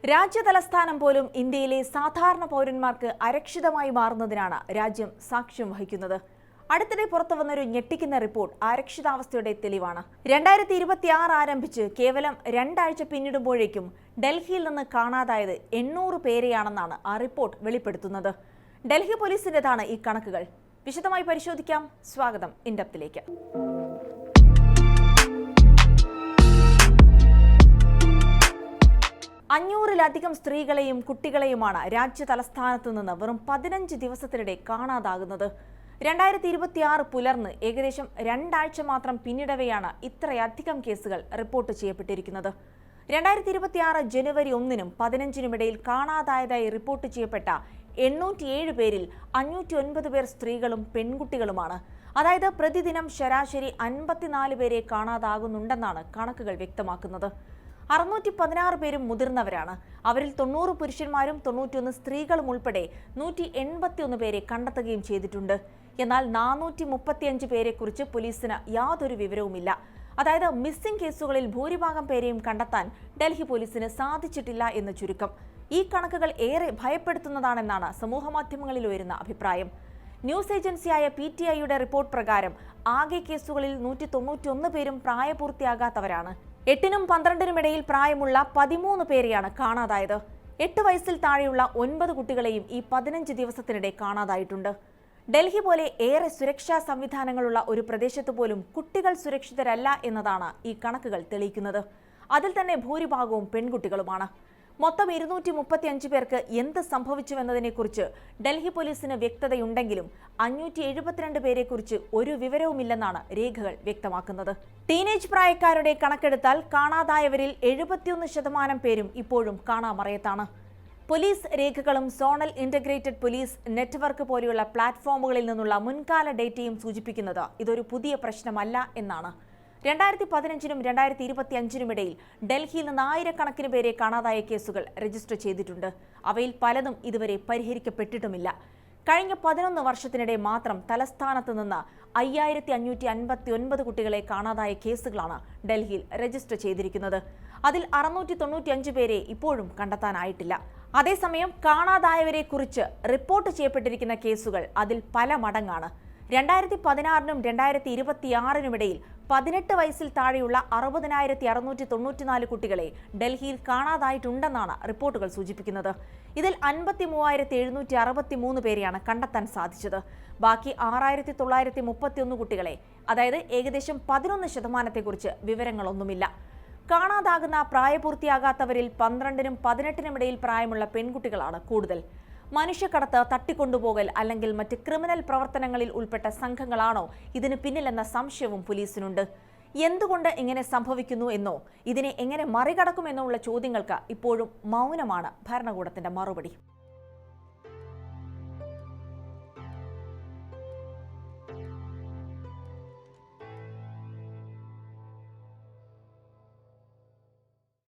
രാജ്യതലസ്ഥാനം പോലും ഇന്ത്യയിലെ സാധാരണ പൗരന്മാർക്ക് അരക്ഷിതമായി മാറുന്നതിനാണ് രാജ്യം സാക്ഷ്യം വഹിക്കുന്നത്. അടുത്തിടെ പുറത്തുവന്നൊരു ഞെട്ടിക്കുന്ന റിപ്പോർട്ട് അരക്ഷിതാവസ്ഥയുടെ തെളിവാണ്. 2026 ആരംഭിച്ച് കേവലം 2 ആഴ്ച പിന്നിടുമ്പോഴേക്കും ഡൽഹിയിൽ നിന്ന് കാണാതായത് 800 പേരെയാണെന്നാണ് ആ റിപ്പോർട്ട് വെളിപ്പെടുത്തുന്നത്. ഡൽഹി പോലീസിന്റേതാണ് ഈ കണക്കുകൾ. വിശദമായി പരിശോധിക്കാം. സ്വാഗതം ഇൻഡെപ്തിലേക്ക്. 500-ലധികം സ്ത്രീകളെയും കുട്ടികളെയുമാണ് രാജ്യ തലസ്ഥാനത്ത് നിന്ന് വെറും 15 ദിവസത്തിനിടെ കാണാതാകുന്നത്. 2026 പുലർന്ന് ഏകദേശം 2 ആഴ്ച മാത്രം പിന്നിടവെയാണ് ഇത്രയധികം കേസുകൾ റിപ്പോർട്ട് ചെയ്യപ്പെട്ടിരിക്കുന്നത്. 2026 ജനുവരി 1-നും 15-നും ഇടയിൽ കാണാതായതായി റിപ്പോർട്ട് ചെയ്യപ്പെട്ട 807 പേരിൽ 509 പേർ സ്ത്രീകളും പെൺകുട്ടികളുമാണ്. അതായത് പ്രതിദിനം ശരാശരി 54 പേരെ കാണാതാകുന്നുണ്ടെന്നാണ് കണക്കുകൾ വ്യക്തമാക്കുന്നത്. 616 പേരും മുതിർന്നവരാണ്. അവരിൽ 90 പുരുഷന്മാരും 91 സ്ത്രീകളും ഉൾപ്പെടെ 181 പേരെ കണ്ടെത്തുകയും ചെയ്തിട്ടുണ്ട്. എന്നാൽ 435 പേരെക്കുറിച്ച് പോലീസിന് യാതൊരു വിവരവുമില്ല. അതായത് മിസ്സിംഗ് കേസുകളിൽ ഭൂരിഭാഗം പേരെയും കണ്ടെത്താൻ ഡൽഹി പോലീസിന് സാധിച്ചിട്ടില്ല എന്ന് ചുരുക്കം. ഈ കണക്കുകൾ ഏറെ ഭയപ്പെടുത്തുന്നതാണെന്നാണ് സമൂഹമാധ്യമങ്ങളിൽ ഉയരുന്ന അഭിപ്രായം. ന്യൂസ് ഏജൻസിയായ PTIയുടെ റിപ്പോർട്ട് പ്രകാരം ആകെ കേസുകളിൽ 191 പേരും പ്രായപൂർത്തിയാകാത്തവരാണ്. 8-നും 12-നും ഇടയിൽ പ്രായമുള്ള 13 പേരെയാണ് കാണാതായത്. 8 വയസ്സിൽ താഴെയുള്ള 9 കുട്ടികളെയും ഈ 15 ദിവസത്തിനിടെ കാണാതായിട്ടുണ്ട്. ഡൽഹി പോലെ ഏറെ സുരക്ഷാ സംവിധാനങ്ങളുള്ള ഒരു പ്രദേശത്ത് പോലും കുട്ടികൾ സുരക്ഷിതരല്ല എന്നതാണ് ഈ കണക്കുകൾ തെളിയിക്കുന്നത്. അതിൽ തന്നെ ഭൂരിഭാഗവും പെൺകുട്ടികളുമാണ്. മൊത്തം 235 പേർക്ക് എന്ത് സംഭവിച്ചുവെന്നതിനെക്കുറിച്ച് ഡൽഹി പോലീസിന് വ്യക്തതയുണ്ടെങ്കിലും 572 പേരെക്കുറിച്ച് ഒരു വിവരവുമില്ലെന്നാണ് രേഖകൾ വ്യക്തമാക്കുന്നത്. ടീനേജ് പ്രായക്കാരുടെ കണക്കെടുത്താൽ കാണാതായവരിൽ 71% പേരും ഇപ്പോഴും കാണാമറയത്താണ്. പോലീസ് രേഖകളും സോണൽ ഇന്റഗ്രേറ്റഡ് പോലീസ് നെറ്റ്വർക്ക് പോലെയുള്ള പ്ലാറ്റ്ഫോമുകളിൽ നിന്നുള്ള മുൻകാല ഡേറ്റയും സൂചിപ്പിക്കുന്നത് ഇതൊരു പുതിയ പ്രശ്നമല്ല എന്നാണ്. 2015-നും 2025-നും ഇടയിൽ ഡൽഹിയിൽ നിന്ന് ആയിരക്കണക്കിന് പേരെ കാണാതായ കേസുകൾ രജിസ്റ്റർ ചെയ്തിട്ടുണ്ട്. അവയിൽ പലതും ഇതുവരെ പരിഹരിക്കപ്പെട്ടിട്ടുമില്ല. കഴിഞ്ഞ 11 വർഷത്തിനിടെ മാത്രം തലസ്ഥാനത്ത് നിന്ന് 5559 കുട്ടികളെ കാണാതായ കേസുകളാണ് ഡൽഹിയിൽ രജിസ്റ്റർ ചെയ്തിരിക്കുന്നത്. അതിൽ 695 പേരെ ഇപ്പോഴും കണ്ടെത്താനായിട്ടില്ല. അതേസമയം കാണാതായവരെ കുറിച്ച് റിപ്പോർട്ട് ചെയ്യപ്പെട്ടിരിക്കുന്ന കേസുകൾ അതിൽ പല മടങ്ങാണ്. 2016-നും 2026-നും ഇടയിൽ 18 വയസ്സിൽ താഴെയുള്ള 60,694 കുട്ടികളെ ഡൽഹിയിൽ കാണാതായിട്ടുണ്ടെന്നാണ് റിപ്പോർട്ടുകൾ സൂചിപ്പിക്കുന്നത്. ഇതിൽ 53,763 പേരെയാണ് കണ്ടെത്താൻ സാധിച്ചത്. ബാക്കി 6,931 കുട്ടികളെ, അതായത് ഏകദേശം 11%, വിവരങ്ങളൊന്നുമില്ല. കാണാതാകുന്ന പ്രായപൂർത്തിയാകാത്തവരിൽ 12-നും 18-നും ഇടയിൽ പ്രായമുള്ള പെൺകുട്ടികളാണ് കൂടുതൽ. മനുഷ്യക്കടത്ത്, തട്ടിക്കൊണ്ടുപോകൽ അല്ലെങ്കിൽ മറ്റ് ക്രിമിനൽ പ്രവർത്തനങ്ങളിൽ ഉൾപ്പെട്ട സംഘങ്ങളാണോ ഇതിന് പിന്നിലെന്ന സംശയവും പോലീസിനുണ്ട്. എന്തുകൊണ്ട് ഇങ്ങനെ സംഭവിക്കുന്നു എന്നോ ഇതിനെ എങ്ങനെ മറികടക്കുമെന്നോ ഉള്ള ചോദ്യങ്ങൾക്ക് ഇപ്പോഴും മൗനമാണ് ഭരണകൂടത്തിന്റെ മറുപടി.